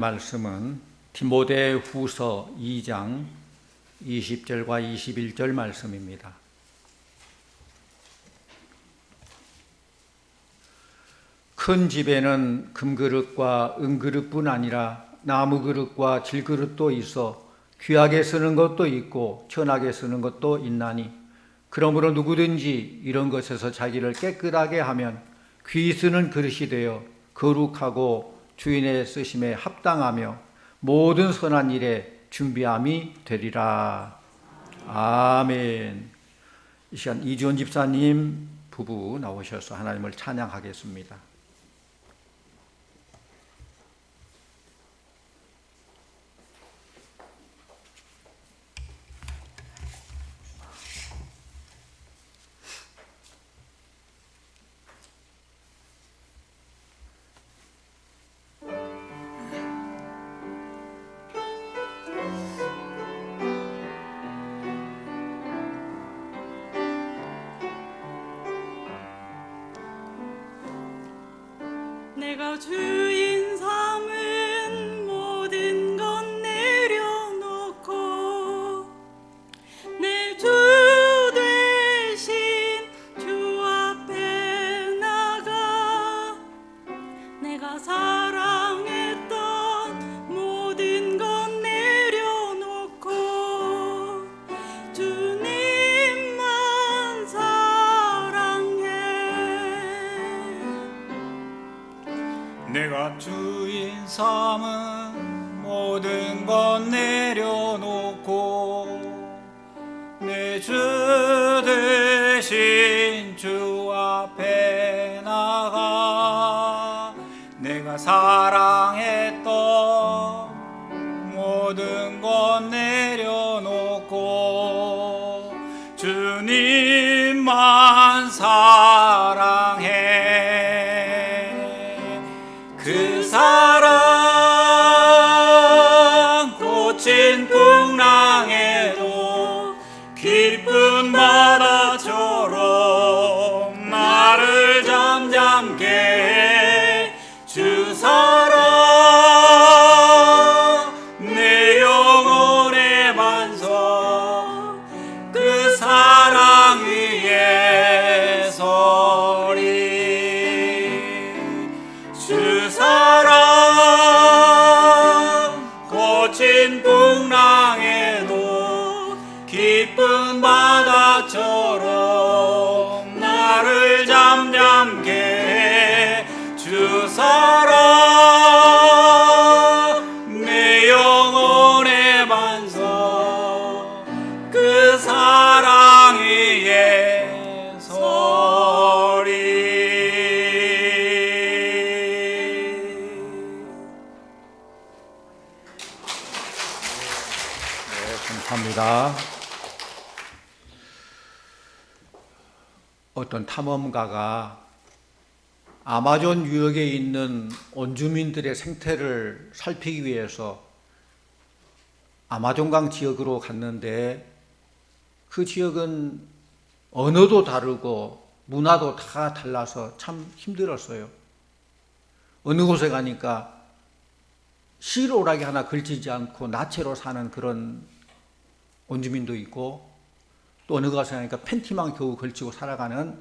말씀은 디모데 후서 2장 20절과 21절 말씀입니다. 큰 집에는 금그릇과 은그릇뿐 아니라 나무그릇과 질그릇도 있어 귀하게 쓰는 것도 있고 천하게 쓰는 것도 있나니, 그러므로 누구든지 이런 것에서 자기를 깨끗하게 하면 귀 쓰는 그릇이 되어 거룩하고 주인의 쓰심에 합당하며 모든 선한 일에 준비함이 되리라. 아멘. 이 시간 이주원 집사님 부부 나오셔서 하나님을 찬양하겠습니다. 내가 주인 삼은 모든 것 내려놓고 내 주 되신 주 앞에 나가, 내가 사랑했던 모든 것 내려놓고 주님만 사랑해. 내가 주인 삼은 모든 것 내려놓고 내 주 되신 주 앞에 나가, 내가 사랑했던 모든 것 내려놓고 주님만 사랑해. 그 사랑 고친 풍랑에도 깊은 바다처럼 나를 잠잠게 해. 주 사랑 내 영혼의 반석, 그 사랑 위에 서리. 주 사랑 거친 풍랑에도 깊은 바다처럼 나를 잠잠게 해. 주 사랑 내 영혼의 반석, 그 사랑 위에 서리. 감사합니다. 어떤 탐험가가 아마존 유역에 있는 원주민들의 생태를 살피기 위해서 아마존강 지역으로 갔는데, 그 지역은 언어도 다르고 문화도 다 달라서 참 힘들었어요. 어느 곳에 가니까 실오라기 하나 걸치지 않고 나체로 사는 그런 원주민도 있고, 또 어느 곳에 가니까 팬티만 겨우 걸치고 살아가는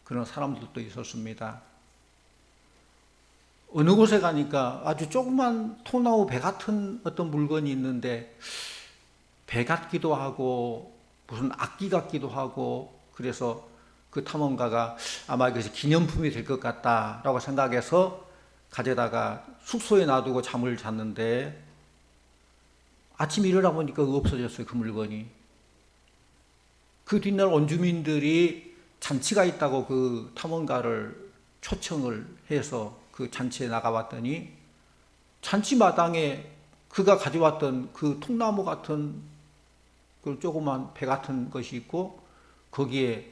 그런 사람들도 있었습니다. 어느 곳에 가니까 아주 조그만 통나무 배 같은 어떤 물건이 있는데, 배 같기도 하고 무슨 악기 같기도 하고, 그래서 그 탐험가가 아마 이것이 기념품이 될 것 같다라고 생각해서 가져다가 숙소에 놔두고 잠을 잤는데, 아침에 일어나 보니까 없어졌어요, 그 물건이. 그 뒷날 원주민들이 잔치가 있다고 그 탐험가를 초청을 해서 그 잔치에 나가봤더니, 잔치 마당에 그가 가져왔던 그 통나무 같은 그 조그만 배 같은 것이 있고, 거기에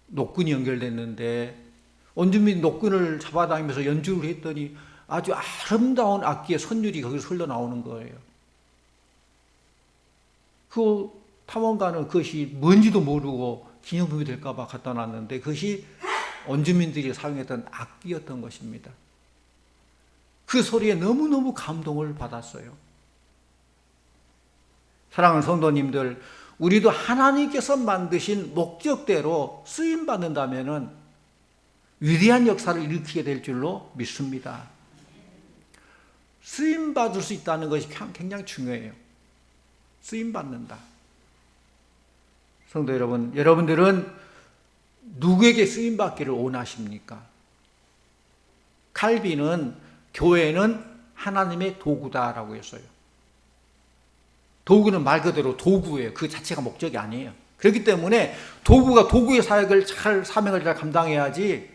노끈이 연결됐는데, 원주민 노끈을 잡아다니면서 연주를 했더니 아주 아름다운 악기의 선율이 거기서 흘러나오는 거예요. 그 탐험가는 그것이 뭔지도 모르고 기념품이 될까 봐 갖다 놨는데, 그것이 원주민들이 사용했던 악기였던 것입니다. 그 소리에 너무너무 감동을 받았어요. 사랑하는 성도님들, 우리도 하나님께서 만드신 목적대로 쓰임받는다면 위대한 역사를 일으키게 될 줄로 믿습니다. 쓰임받을 수 있다는 것이 굉장히 중요해요. 쓰임받는다. 성도 여러분, 여러분들은 누구에게 쓰임받기를 원하십니까? 칼빈은 교회는 하나님의 도구다라고 했어요. 도구는 말 그대로 도구예요. 그 자체가 목적이 아니에요. 그렇기 때문에 도구가 도구의 사명을 잘 감당해야지,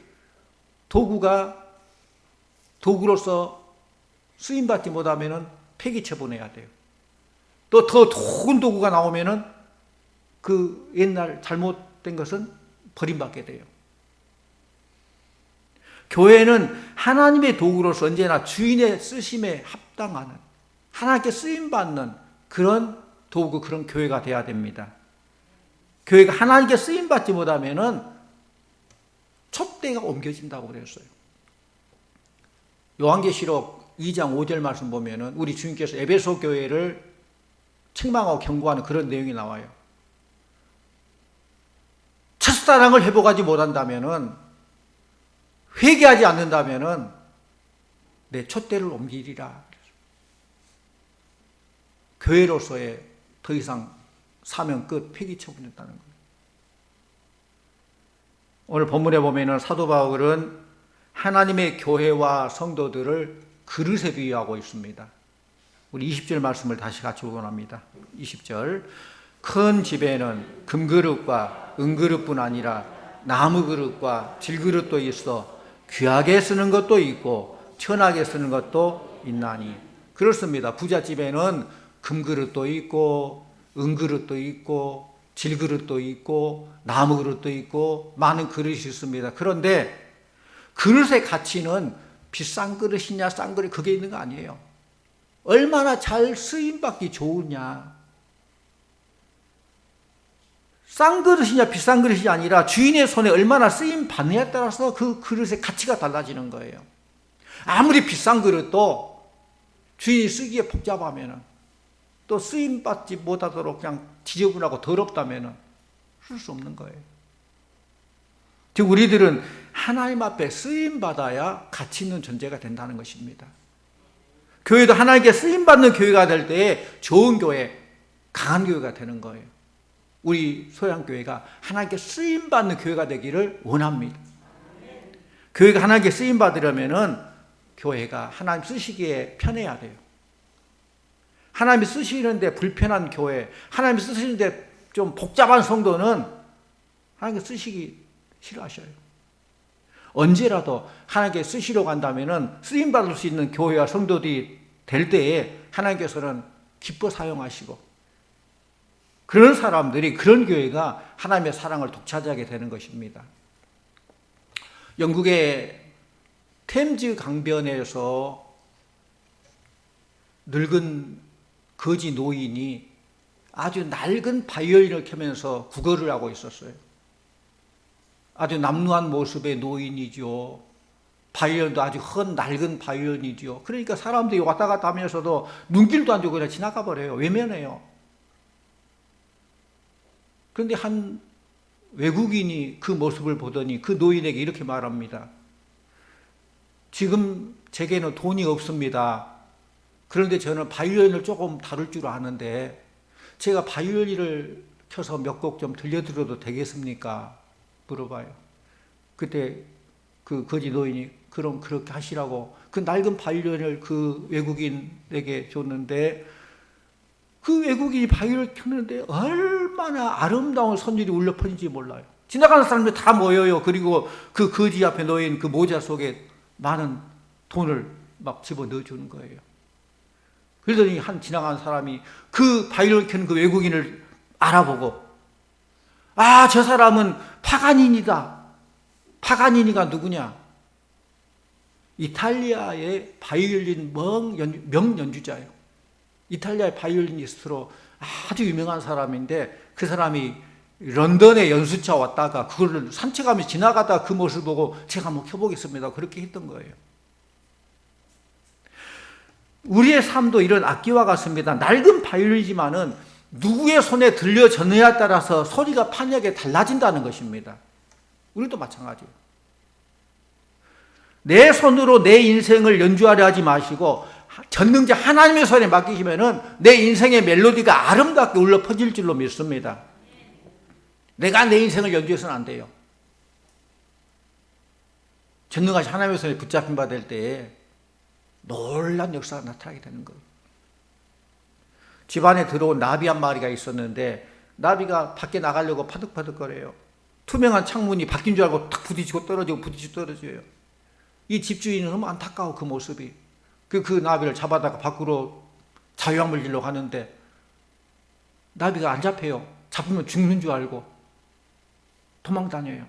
도구로서 쓰임받지 못하면 폐기처 보내야 돼요. 또 더 좋은 도구가 나오면은 그 옛날 잘못된 것은 버림받게 돼요. 교회는 하나님의 도구로서 언제나 주인의 쓰심에 합당하는, 하나님께 쓰임받는 그런 도구, 그런 교회가 돼야 됩니다. 교회가 하나님께 쓰임받지 못하면은 촛대가 옮겨진다고 그랬어요. 요한계시록 2장 5절 말씀 보면은 우리 주님께서 에베소 교회를 책망하고 경고하는 그런 내용이 나와요. 첫사랑을 회복하지 못한다면은, 회개하지 않는다면은 내 촛대를 옮기리라. 교회로서의 더 이상 사명 끝, 폐기 처분했다는 거예요. 오늘 본문에 보면은 사도 바울은 하나님의 교회와 성도들을 그릇에 비유하고 있습니다. 우리 20절 말씀을 다시 같이 원합니다. 20절. 큰 집에는 금그릇과 은그릇뿐 아니라 나무 그릇과 질그릇도 있어 귀하게 쓰는 것도 있고 천하게 쓰는 것도 있나니. 그렇습니다. 부잣집에는 금그릇도 있고 은그릇도 있고 질그릇도 있고 나무 그릇도 있고 많은 그릇이 있습니다. 그런데 그릇의 가치는 비싼 그릇이냐 싼 그릇, 그게 있는 거 아니에요. 얼마나 잘 쓰임받기 좋으냐. 싼 그릇이냐 비싼 그릇이 아니라 주인의 손에 얼마나 쓰임 받느냐에 따라서 그 그릇의 가치가 달라지는 거예요. 아무리 비싼 그릇도 주인이 쓰기에 복잡하면, 또 쓰임 받지 못하도록 그냥 지저분하고 더럽다면 쓸 수 없는 거예요. 즉 우리들은 하나님 앞에 쓰임 받아야 가치 있는 존재가 된다는 것입니다. 교회도 하나님께 쓰임 받는 교회가 될 때에 좋은 교회, 강한 교회가 되는 거예요. 우리 소양교회가 하나님께 쓰임 받는 교회가 되기를 원합니다. 교회가 하나님께 쓰임 받으려면은 교회가 하나님 쓰시기에 편해야 돼요. 하나님이 쓰시는데 불편한 교회, 하나님이 쓰시는데 좀 복잡한 성도는 하나님께 쓰시기 싫어하셔요. 언제라도 하나님께 쓰시려고 한다면은 쓰임 받을 수 있는 교회와 성도들이 될 때에 하나님께서는 기뻐 사용하시고, 그런 사람들이, 그런 교회가 하나님의 사랑을 독차지하게 되는 것입니다. 영국의 템즈 강변에서 늙은 거지 노인이 아주 낡은 바이올린을 켜면서 구걸을 하고 있었어요. 아주 남루한 모습의 노인이죠. 바이올린도 아주 낡은 바이올린이죠. 그러니까 사람들이 왔다 갔다 하면서도 눈길도 안 주고 그냥 지나가 버려요. 외면해요. 그런데 한 외국인이 그 모습을 보더니 그 노인에게 이렇게 말합니다. 지금 제게는 돈이 없습니다. 그런데 저는 바이올린을 조금 다룰 줄 아는데 제가 바이올린을 켜서 몇 곡 좀 들려드려도 되겠습니까? 물어봐요. 그때 그 거지 노인이 그럼 그렇게 하시라고 그 낡은 바이올린을 그 외국인에게 줬는데, 그 외국인이 바이올린을 켰는데 얼마나 아름다운 선율이 울려 퍼진지 몰라요. 지나가는 사람들이 다 모여요. 그리고 그 거지 앞에 놓인 그 모자 속에 많은 돈을 막 집어 넣어주는 거예요. 그러더니 한 지나가는 사람이 그 바이올린 켜는 그 외국인을 알아보고, 아, 저 사람은 파가니니다. 파가니니가 누구냐? 이탈리아의 바이올린 명연주자예요. 이탈리아의 바이올리니스트로 아주 유명한 사람인데, 그 사람이 런던에 연수차 왔다가 그거를 산책하면서 지나가다가 그 모습을 보고 제가 한번 켜보겠습니다. 그렇게 했던 거예요. 우리의 삶도 이런 악기와 같습니다. 낡은 바이올린이지만은 누구의 손에 들려졌느냐에 따라서 소리가 판이하게 달라진다는 것입니다. 우리도 마찬가지예요. 내 손으로 내 인생을 연주하려 하지 마시고 전능자 하나님의 손에 맡기시면은 내 인생의 멜로디가 아름답게 울려 퍼질 줄로 믿습니다. 내가 내 인생을 연주해서는 안 돼요. 전능하신 하나님의 손에 붙잡힌 바 될 때에 놀라운 역사가 나타나게 되는 거예요. 집안에 들어온 나비 한 마리가 있었는데 나비가 밖에 나가려고 파득파득거려요. 투명한 창문이 바뀐 줄 알고 탁 부딪히고 떨어지고 부딪히고 떨어져요. 이 집주인은 너무 안타까워, 그 모습이. 그 나비를 잡아다가 밖으로 자유함을 주려고 하는데 나비가 안 잡혀요. 잡으면 죽는 줄 알고 도망 다녀요.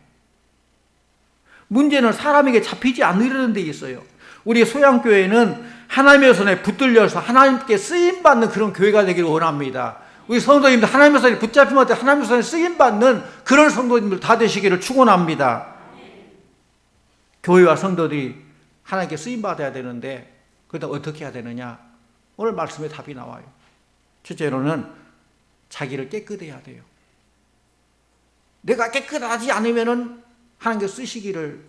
문제는 사람에게 잡히지 않으려는 데 있어요. 우리 소양교회는 하나님의 손에 붙들려서 하나님께 쓰임받는 그런 교회가 되기를 원합니다. 우리 성도님들 하나님의 손에 붙잡히면 하나님의 손에 쓰임받는 그런 성도님들 다 되시기를 축원합니다. 교회와 성도들이 하나님께 쓰임받아야 되는데 그러다 어떻게 해야 되느냐? 오늘 말씀에 답이 나와요. 첫째로는 자기를 깨끗해야 돼요. 내가 깨끗하지 않으면 하나님께 쓰시기를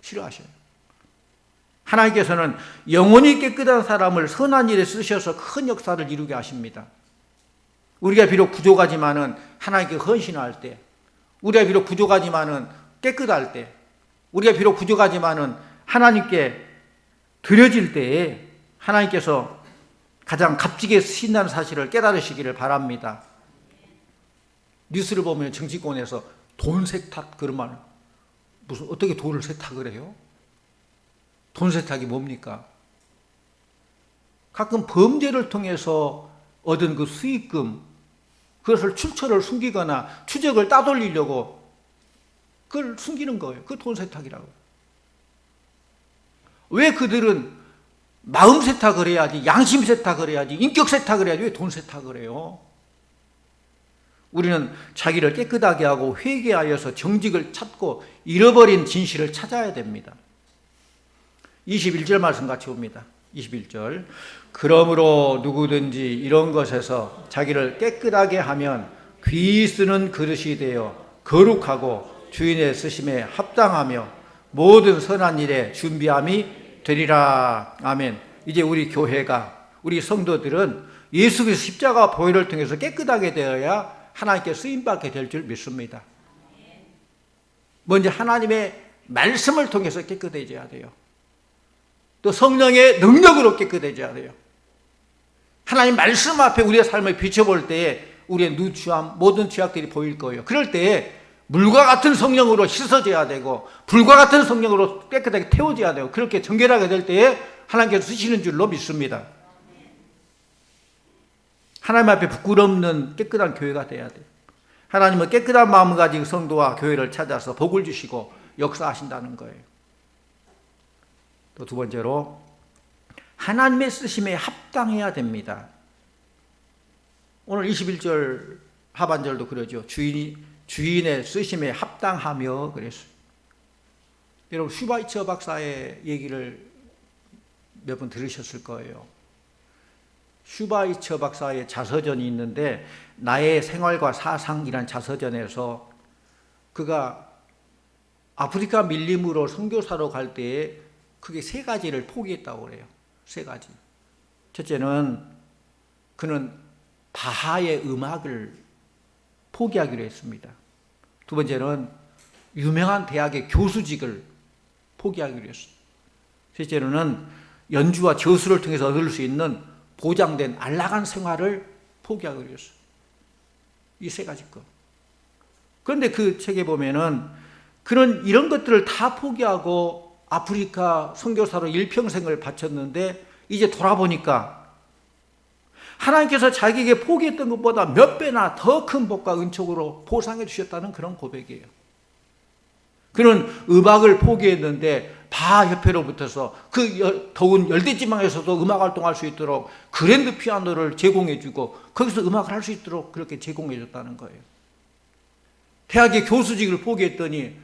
싫어하셔요. 하나님께서는 영혼이 깨끗한 사람을 선한 일에 쓰셔서 큰 역사를 이루게 하십니다. 우리가 비록 부족하지만은 하나님께 헌신할 때, 우리가 비록 부족하지만은 깨끗할 때, 우리가 비록 부족하지만은 하나님께 드려질 때에 하나님께서 가장 값지게 쓰신다는 사실을 깨달으시기를 바랍니다. 뉴스를 보면 정치권에서 돈 세탁 그런 말, 무슨 어떻게 돈을 세탁을 해요? 돈 세탁이 뭡니까? 가끔 범죄를 통해서 얻은 그 수익금, 그것을 출처를 숨기거나 추적을 따돌리려고 그걸 숨기는 거예요. 그 돈 세탁이라고. 왜 그들은 마음 세탁을 해야지, 양심 세탁을 해야지, 인격 세탁을 해야지 왜 돈 세탁을 해요? 우리는 자기를 깨끗하게 하고 회개하여서 정직을 찾고 잃어버린 진실을 찾아야 됩니다. 21절 말씀 같이 봅니다. 21절. 그러므로 누구든지 이런 것에서 자기를 깨끗하게 하면 귀 쓰는 그릇이 되어 거룩하고 주인의 쓰심에 합당하며 모든 선한 일에 준비함이 되리라. 아멘. 이제 우리 교회가, 우리 성도들은 예수 그리스도 십자가 보혈을 통해서 깨끗하게 되어야 하나님께 쓰임받게 될 줄 믿습니다. 먼저 하나님의 말씀을 통해서 깨끗해져야 돼요. 또 성령의 능력으로 깨끗해져야 돼요. 하나님 말씀 앞에 우리의 삶을 비춰볼 때에 우리의 누추함, 모든 죄악들이 보일 거예요. 그럴 때에 물과 같은 성령으로 씻어져야 되고 불과 같은 성령으로 깨끗하게 태워져야 되고 그렇게 정결하게 될 때에 하나님께서 쓰시는 줄로 믿습니다. 하나님 앞에 부끄럽는 깨끗한 교회가 돼야 돼요. 하나님은 깨끗한 마음을 가진 성도와 교회를 찾아서 복을 주시고 역사하신다는 거예요. 또 두 번째로 하나님의 쓰심에 합당해야 됩니다. 오늘 21절 하반절도 그러죠. 주인의 쓰심에 합당하며 그랬어요. 여러분 슈바이처 박사의 얘기를 몇 번 들으셨을 거예요. 슈바이처 박사의 자서전이 있는데 나의 생활과 사상이란 자서전에서 그가 아프리카 밀림으로 선교사로 갈 때에 크게 세 가지를 포기했다고 그래요. 세 가지. 첫째는 그는 바하의 음악을 포기하기로 했습니다. 두 번째는 유명한 대학의 교수직을 포기하기로 했어요. 셋째로는 연주와 저수를 통해서 얻을 수 있는 보장된 안락한 생활을 포기하기로 했어요. 이 세 가지 것. 그런데 그 책에 보면은 그런 이런 것들을 다 포기하고 아프리카 선교사로 일평생을 바쳤는데 이제 돌아보니까 하나님께서 자기에게 포기했던 것보다 몇 배나 더 큰 복과 은총으로 보상해 주셨다는 그런 고백이에요. 그는 음악을 포기했는데 바하협회로부터서 그 더운 열대지방에서도 음악 활동할 수 있도록 그랜드 피아노를 제공해 주고 거기서 음악을 할 수 있도록 그렇게 제공해 줬다는 거예요. 대학의 교수직을 포기했더니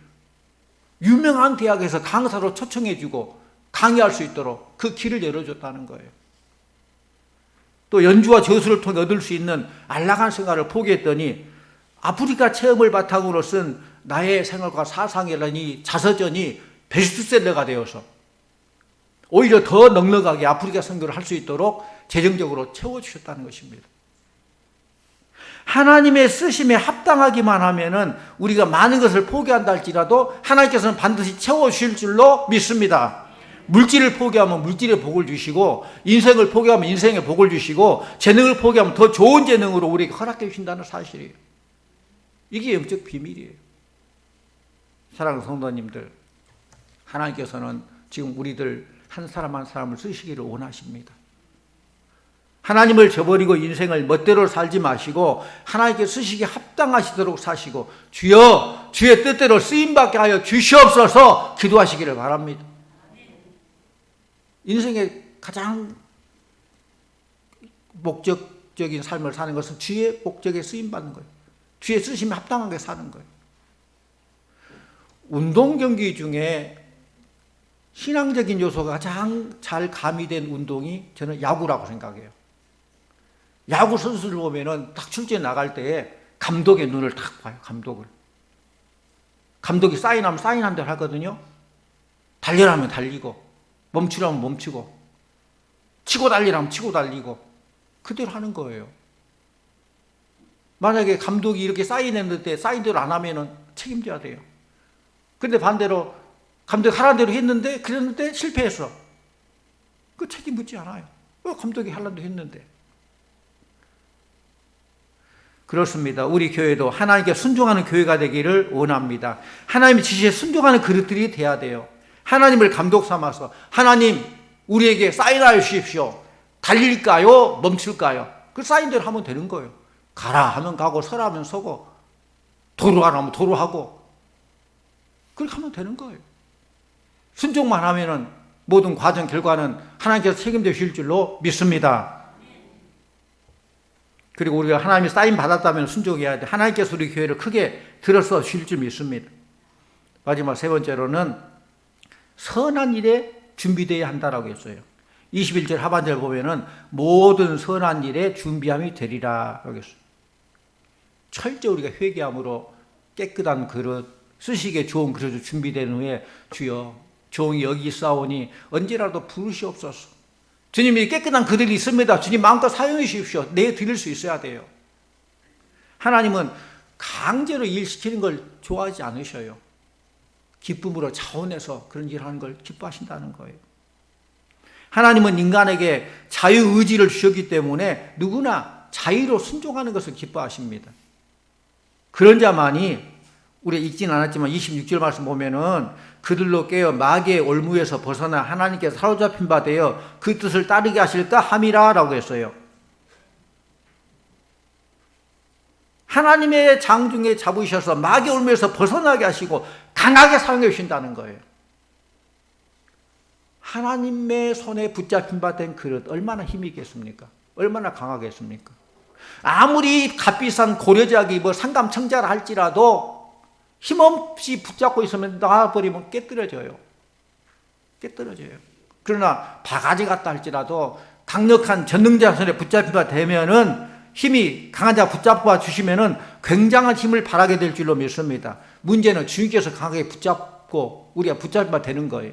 유명한 대학에서 강사로 초청해 주고 강의할 수 있도록 그 길을 열어줬다는 거예요. 또 연주와 저수를 통해 얻을 수 있는 안락한 생활을 포기했더니 아프리카 체험을 바탕으로 쓴 나의 생활과 사상이라니 자서전이 베스트셀러가 되어서 오히려 더 넉넉하게 아프리카 선교를 할 수 있도록 재정적으로 채워주셨다는 것입니다. 하나님의 쓰심에 합당하기만 하면은 우리가 많은 것을 포기한다 할지라도 하나님께서는 반드시 채워주실 줄로 믿습니다. 물질을 포기하면 물질의 복을 주시고, 인생을 포기하면 인생의 복을 주시고, 재능을 포기하면 더 좋은 재능으로 우리에게 허락해 주신다는 사실이에요. 이게 영적 비밀이에요. 사랑하는 성도님들, 하나님께서는 지금 우리들 한 사람 한 사람을 쓰시기를 원하십니다. 하나님을 저버리고 인생을 멋대로 살지 마시고 하나님께 쓰시기에 합당하시도록 사시고 주여 주의 뜻대로 쓰임받게 하여 주시옵소서 기도하시기를 바랍니다. 인생의 가장 목적적인 삶을 사는 것은 주의 목적에 쓰임받는 거예요. 주의 쓰심에 합당하게 사는 거예요. 운동 경기 중에 신앙적인 요소가 가장 잘 가미된 운동이 저는 야구라고 생각해요. 야구 선수를 보면은 딱 출전에 나갈 때에 감독의 눈을 딱 봐요. 감독이 사인하면 사인한 대로 하거든요. 달리라면 달리고, 멈추라면 멈추고, 치고 달리라면 치고 달리고, 그대로 하는 거예요. 만약에 감독이 이렇게 사인했는데 사인대로 안 하면은 책임져야 돼요. 근데 반대로 감독이 하라는 대로 했는데 그랬는데 실패했어. 그 책임 묻지 않아요. 감독이 하라는 대로 했는데. 그렇습니다. 우리 교회도 하나님께 순종하는 교회가 되기를 원합니다. 하나님의 지시에 순종하는 그릇들이 돼야 돼요. 하나님을 감독 삼아서 하나님 우리에게 사인하여 주십시오. 달릴까요? 멈출까요? 그 사인대로 하면 되는 거예요. 가라 하면 가고 서라 하면 서고 도로하라 하면 도로하고 그렇게 하면 되는 거예요. 순종만 하면은 모든 과정 결과는 하나님께서 책임져 주실 줄로 믿습니다. 그리고 우리가 하나님이 사인 받았다면 순종해야 돼. 하나님께서 우리 교회를 크게 들어서 주실 줄 믿습니다. 마지막 세 번째로는 선한 일에 준비되어야 한다라고 했어요. 21절 하반절 보면은 모든 선한 일에 준비함이 되리라 라고 했어요. 철저히 우리가 회개함으로 깨끗한 그릇, 쓰시기에 좋은 그릇을 준비된 후에 주여 종이 여기 있사오니 언제라도 부르시옵소서. 주님이 깨끗한 그들이 있습니다. 주님 마음껏 사용해 주십시오. 내드릴 수 있어야 돼요. 하나님은 강제로 일시키는 걸 좋아하지 않으셔요. 기쁨으로 자원해서 그런 일을 하는 걸 기뻐하신다는 거예요. 하나님은 인간에게 자유의지를 주셨기 때문에 누구나 자유로 순종하는 것을 기뻐하십니다. 그런 자만이 우리가 읽진 않았지만 26절 말씀 보면은 그들로 깨어 마귀의 올무에서 벗어나 하나님께 사로잡힌 바 되어 그 뜻을 따르게 하실까 함이라 라고 했어요. 하나님의 장중에 잡으셔서 마귀의 올무에서 벗어나게 하시고 강하게 사용해 주신다는 거예요. 하나님의 손에 붙잡힌 바 된 그릇 얼마나 힘이 있겠습니까? 얼마나 강하겠습니까? 아무리 값비싼 고려자기 상감청자라 할지라도 힘없이 붙잡고 있으면 놔버리면 깨뜨려져요. 그러나 바가지 같다 할지라도 강력한 전능자 손에 붙잡힌 바 되면은 힘이 강한 자 붙잡아 주시면은 굉장한 힘을 발하게 될 줄로 믿습니다. 문제는 주님께서 강하게 붙잡고 우리가 붙잡힌 바 되는 거예요.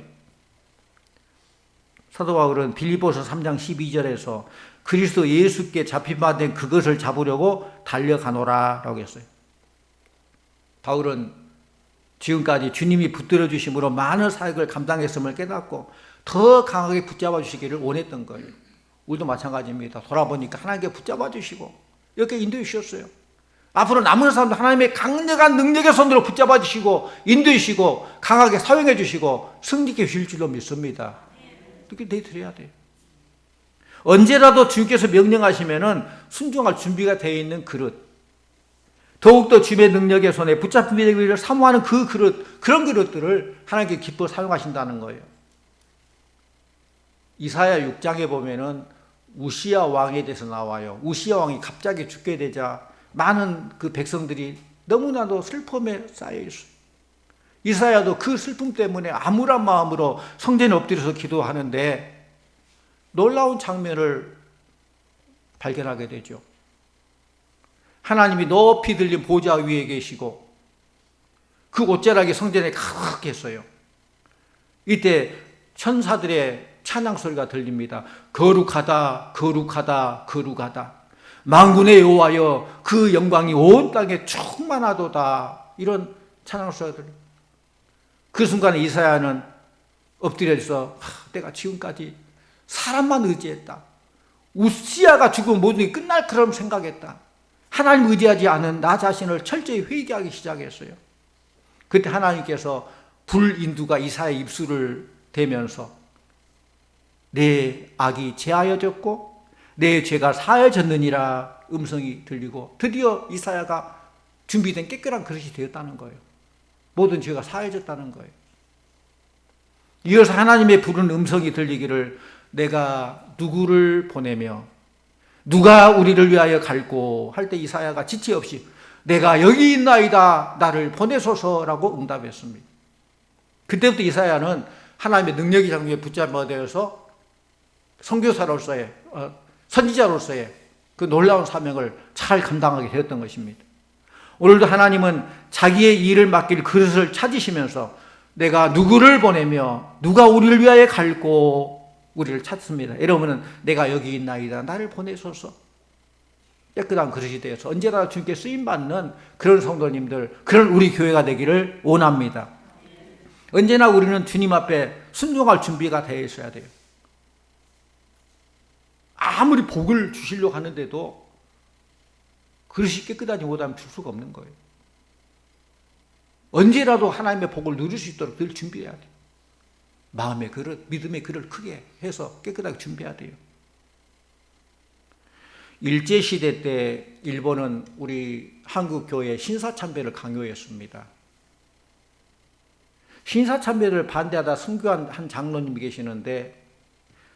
사도 바울은 빌립보서 3장 12절에서 그리스도 예수께 잡힌 바 된 그것을 잡으려고 달려가노라 라고 했어요. 바울은 지금까지 주님이 붙들어 주심으로 많은 사역을 감당했음을 깨닫고 더 강하게 붙잡아 주시기를 원했던 거예요. 우리도 마찬가지입니다. 돌아보니까 하나님께 붙잡아 주시고 이렇게 인도해 주셨어요. 앞으로 남은 사람도 하나님의 강력한 능력의 손으로 붙잡아 주시고 인도해 주시고 강하게 사용해 주시고 승리케 주실 줄로 믿습니다. 이렇게 내드려야 돼요. 언제라도 주님께서 명령하시면은 순종할 준비가 되어 있는 그릇, 더욱더 주님의 능력의 손에 붙잡힌 비를 사모하는 그 그릇, 그런 그릇들을 하나님께 기뻐 사용하신다는 거예요. 이사야 6장에 보면은 우시야 왕에 대해서 나와요. 우시야 왕이 갑자기 죽게 되자 많은 그 백성들이 너무나도 슬픔에 쌓여 있어요. 이사야도 그 슬픔 때문에 암울한 마음으로 성전에 엎드려서 기도하는데 놀라운 장면을 발견하게 되죠. 하나님이 높이 들린 보좌 위에 계시고 그 옷자락이 성전에 가득했어요. 이때 천사들의 찬양 소리가 들립니다. 거룩하다, 거룩하다, 거룩하다. 만군의 여호와여, 그 영광이 온 땅에 충만하도다. 이런 찬양 소리가 들립니다. 그 순간에 이사야는 엎드려서 내가 지금까지 사람만 의지했다. 우시아가 죽으면 모든 게 끝날 거라고 생각했다. 하나님 의지하지 않은 나 자신을 철저히 회개하기 시작했어요. 그때 하나님께서 불인두가 이사야의 입술을 대면서 내 악이 제하여졌고 내 죄가 사하여졌느니라 음성이 들리고 드디어 이사야가 준비된 깨끗한 그릇이 되었다는 거예요. 모든 죄가 사하여졌다는 거예요. 이어서 하나님의 부르는 음성이 들리기를 내가 누구를 보내며 누가 우리를 위하여 갈고 할 때 이사야가 지체 없이 내가 여기 있나이다 나를 보내소서라고 응답했습니다. 그때부터 이사야는 하나님의 능력이 장중에 붙잡아되어서 선교사로서의 선지자로서의 그 놀라운 사명을 잘 감당하게 되었던 것입니다. 오늘도 하나님은 자기의 일을 맡길 그릇을 찾으시면서 내가 누구를 보내며 누가 우리를 위하여 갈고 우리를 찾습니다. 여러분은 내가 여기 있나이다 나를 보내소서. 깨끗한 그릇이 되어서 언제나 주님께 쓰임받는 그런 성도님들, 그런 우리 교회가 되기를 원합니다. 언제나 우리는 주님 앞에 순종할 준비가 되어 있어야 돼요. 아무리 복을 주시려고 하는데도 그릇이 깨끗하지 못하면 줄 수가 없는 거예요. 언제라도 하나님의 복을 누릴 수 있도록 늘 준비해야 돼요. 마음의 그릇, 믿음의 그릇을 크게 해서 깨끗하게 준비해야 돼요. 일제시대 때 일본은 우리 한국교회에 신사참배를 강요했습니다. 신사참배를 반대하다 순교한 한 장로님이 계시는데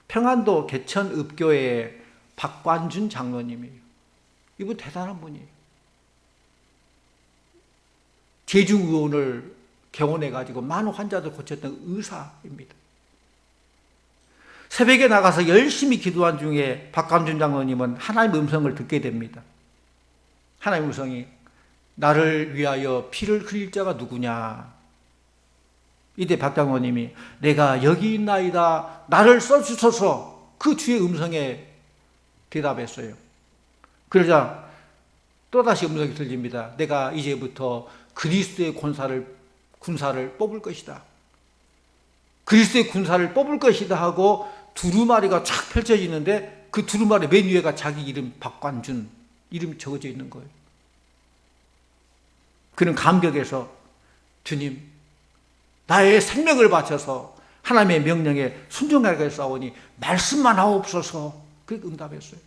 평안도 개천읍교회의 박관준 장로님이에요. 이분 대단한 분이에요. 제중의원을 개원해가지고 많은 환자들 고쳤던 의사입니다. 새벽에 나가서 열심히 기도한 중에 박관준 장로님은 하나님의 음성을 듣게 됩니다. 하나님의 음성이 나를 위하여 피를 흘릴 자가 누구냐. 이때 박 장로님이 내가 여기 있나이다 나를 써주소서 그 주의 음성에 대답했어요. 그러자 또다시 음성이 들립니다. 내가 이제부터 그리스도의 군사를 뽑을 것이다. 그리스도의 군사를 뽑을 것이다 하고 두루마리가 쫙 펼쳐지는데 그 두루마리 맨 위에가 자기 이름 박관준 이름이 적어져 있는 거예요. 그는 감격해서 주님 나의 생명을 바쳐서 하나님의 명령에 순종하겠사오니 말씀만 하옵소서 그렇게 응답했어요.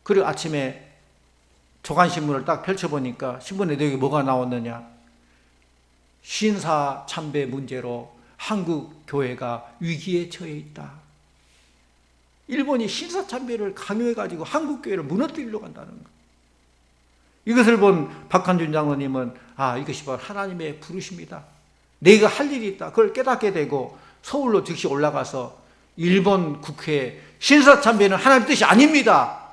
그리고 아침에 조간신문을 딱 펼쳐보니까 신문에 여기 뭐가 나왔느냐. 신사 참배 문제로 한국 교회가 위기에 처해 있다. 일본이 신사 참배를 강요해가지고 한국 교회를 무너뜨리려고 한다는 것. 이것을 본 박한준 장로님은 이것이 바로 하나님의 부르심이다. 내가 할 일이 있다. 그걸 깨닫게 되고 서울로 즉시 올라가서 일본 국회에 신사 참배는 하나님의 뜻이 아닙니다.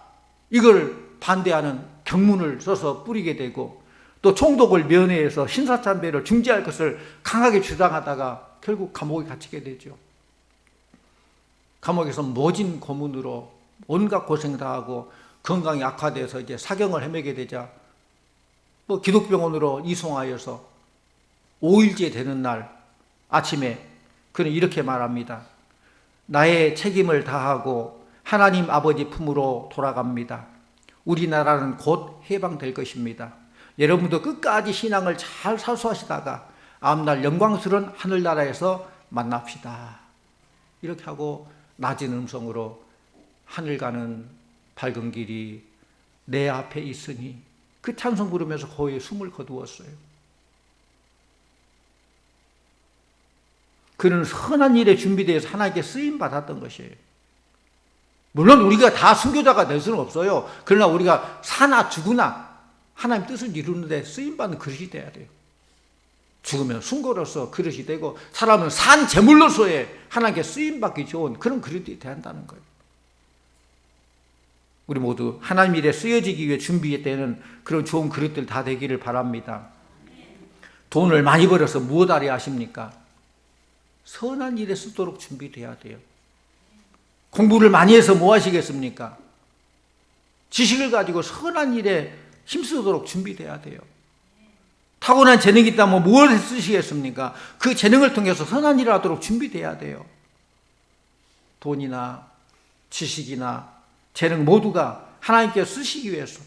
이걸 반대하는 경문을 써서 뿌리게 되고 또 총독을 면회해서 신사참배를 중지할 것을 강하게 주장하다가 결국 감옥에 갇히게 되죠. 감옥에서 모진 고문으로 온갖 고생 다 하고 건강이 악화돼서 이제 사경을 헤매게 되자 기독병원으로 이송하여서 5일째 되는 날 아침에 그는 이렇게 말합니다. 나의 책임을 다하고 하나님 아버지 품으로 돌아갑니다. 우리나라는 곧 해방될 것입니다. 여러분도 끝까지 신앙을 잘 사수하시다가 앞날 영광스러운 하늘나라에서 만납시다. 이렇게 하고 낮은 음성으로 하늘 가는 밝은 길이 내 앞에 있으니 그 찬송 부르면서 거의 숨을 거두었어요. 그는 선한 일에 준비되어서 하나님께 쓰임받았던 것이에요. 물론 우리가 다 순교자가 될 수는 없어요. 그러나 우리가 사나 죽으나 하나님 뜻을 이루는데 쓰임받는 그릇이 돼야 돼요. 죽으면 순고로서 그릇이 되고 살아면 산 제물로서의 하나님께 쓰임받기 좋은 그런 그릇이 돼야 한다는 거예요. 우리 모두 하나님 일에 쓰여지기 위해 준비되는 그런 좋은 그릇들 다 되기를 바랍니다. 돈을 많이 벌어서 무엇 하려 하십니까? 선한 일에 쓰도록 준비돼야 돼요. 공부를 많이 해서 뭐 하시겠습니까? 지식을 가지고 선한 일에 힘쓰도록 준비돼야 돼요. 타고난 재능이 있다면 무엇을 쓰시겠습니까? 그 재능을 통해서 선한 일을 하도록 준비돼야 돼요. 돈이나 지식이나 재능 모두가 하나님께 쓰시기 위해서.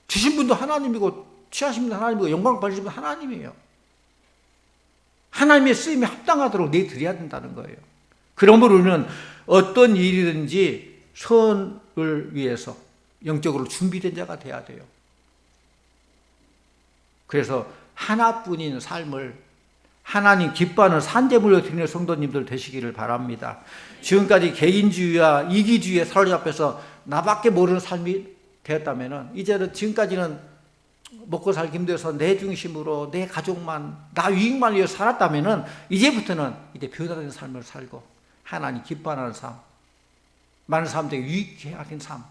주신 분도 하나님이고 취하신 분도 하나님이고 영광 받으신 분도 하나님이에요. 하나님의 쓰임에 합당하도록 내드려야 된다는 거예요. 그러므로 우리는 어떤 일이든지 선을 위해서 영적으로 준비된 자가 돼야 돼요. 그래서 하나뿐인 삶을 하나님 기뻐하는 산제물로 드리는 성도님들 되시기를 바랍니다. 지금까지 개인주의와 이기주의에 사로잡혀서 나밖에 모르는 삶이 되었다면 이제는 지금까지는 먹고 살기 힘들어서 내 중심으로 내 가족만 나 유익만 위해 살았다면 이제부터는 이제 변화된 삶을 살고 하나님 기뻐하는 삶, 많은 사람들에게 유익하게 하는 삶,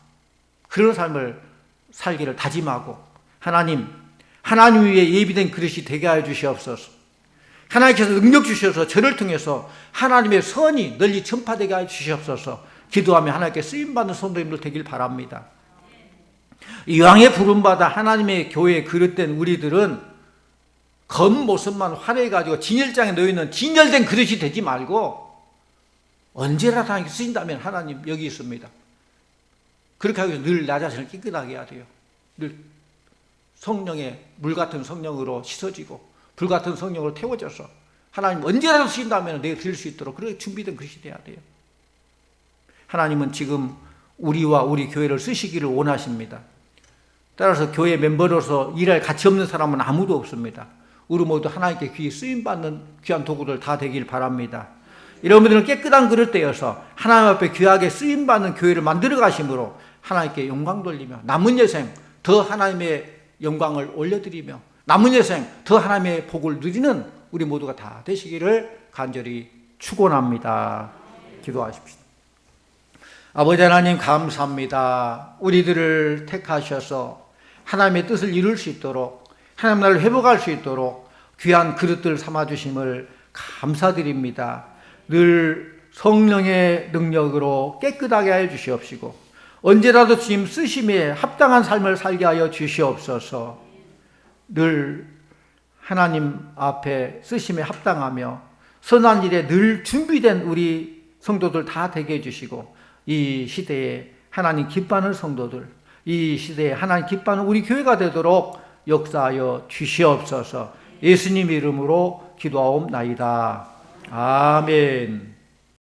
그런 삶을 살기를 다짐하고 하나님 위에 예비된 그릇이 되게 하여 주시옵소서. 하나님께서 능력 주셔서 저를 통해서 하나님의 선이 널리 전파되게 하여 주시옵소서. 기도하며 하나님께 쓰임받는 성도님들 되길 바랍니다. 이왕에 부름받아 하나님의 교회에 그릇된 우리들은 겉모습만 화려해가지고 진열장에 놓여있는 진열된 그릇이 되지 말고 언제라도 하나님께 쓰인다면 하나님 여기 있습니다. 그렇게 하기 위해서 늘 나 자신을 깨끗하게 해야 돼요. 늘 성령의 물 같은 성령으로 씻어지고 불 같은 성령으로 태워져서 하나님 언제라도 쓰인다면 내가 드릴 수 있도록 그렇게 준비된 것이 돼야 돼요. 하나님은 지금 우리와 우리 교회를 쓰시기를 원하십니다. 따라서 교회 멤버로서 일할 가치 없는 사람은 아무도 없습니다. 우리 모두 하나님께 귀히 쓰임받는 귀한 도구들 다 되길 바랍니다. 여러분들은 깨끗한 그릇 되어서 하나님 앞에 귀하게 쓰임받는 교회를 만들어 가심으로 하나님께 영광 돌리며 남은 여생 더 하나님의 영광을 올려드리며 남은 여생 더 하나님의 복을 누리는 우리 모두가 다 되시기를 간절히 축원합니다. 기도하십시오. 아버지 하나님 감사합니다. 우리들을 택하셔서 하나님의 뜻을 이룰 수 있도록 하나님 나라를 회복할 수 있도록 귀한 그릇들 삼아주심을 감사드립니다. 늘 성령의 능력으로 깨끗하게 하여 주시옵시고 언제라도 주님 쓰심에 합당한 삶을 살게 하여 주시옵소서. 늘 하나님 앞에 쓰심에 합당하며 선한 일에 늘 준비된 우리 성도들 다 되게 해주시고 이 시대에 하나님 기뻐하는 성도들, 이 시대에 하나님 기뻐하는 우리 교회가 되도록 역사하여 주시옵소서. 예수님 이름으로 기도하옵나이다. 아멘.